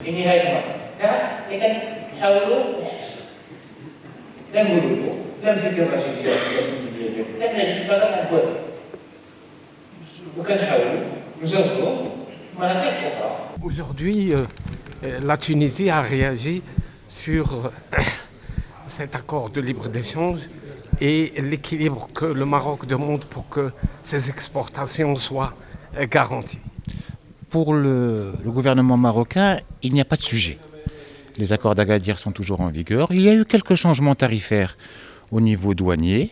في نهاية المطاف لكن حاولوا لا نقولوا له لا مشيتي الرشيدية ولا تمشي ديالك لا نجيب هذا نقول وكنحاولوا نجربوا في مناطق أخرى. Aujourd'hui, la Tunisie a réagi sur cet accord de libre-échange et l'équilibre que le Maroc demande pour que ses exportations soient garanties. Pour le gouvernement marocain, il n'y a pas de sujet. Les accords d'Agadir sont toujours en vigueur. Il y a eu quelques changements tarifaires au niveau douanier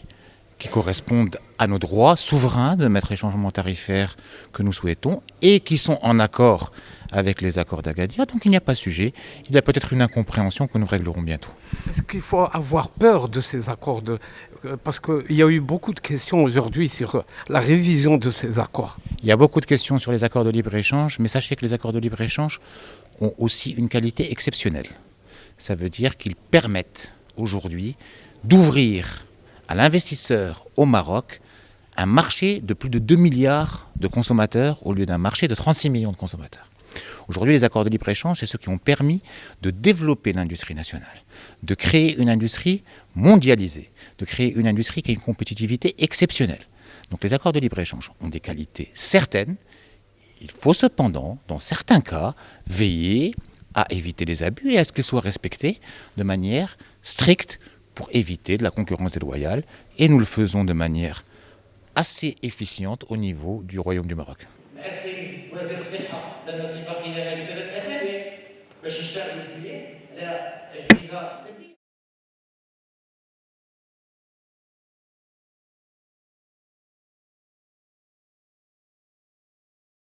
qui correspondent à nos droits souverains de mettre les changements tarifaires que nous souhaitons et qui sont en accord avec les accords d'Agadir. Donc il n'y a pas de sujet. Il y a peut-être une incompréhension que nous réglerons bientôt. Est-ce qu'il faut avoir peur de ces accords parce qu'il y a eu beaucoup de questions aujourd'hui sur la révision de ces accords. Il y a beaucoup de questions sur les accords de libre-échange, mais sachez que les accords de libre-échange ont aussi une qualité exceptionnelle. Ça veut dire qu'ils permettent aujourd'hui d'ouvrir à l'investisseur au Maroc un marché de plus de 2 milliards de consommateurs au lieu d'un marché de 36 millions de consommateurs. Aujourd'hui, les accords de libre-échange, c'est ceux qui ont permis de développer l'industrie nationale, de créer une industrie mondialisée, de créer une industrie qui a une compétitivité exceptionnelle. Donc les accords de libre-échange ont des qualités certaines. Il faut cependant, dans certains cas, veiller à éviter les abus et à ce qu'ils soient respectés de manière stricte pour éviter de la concurrence déloyale. Et nous le faisons de manière assez efficiente au niveau du Royaume du Maroc. وزير الصحة لأن الاتفاقية هذه 3 أسابيع باش يشتغلوا جديد على أجهزة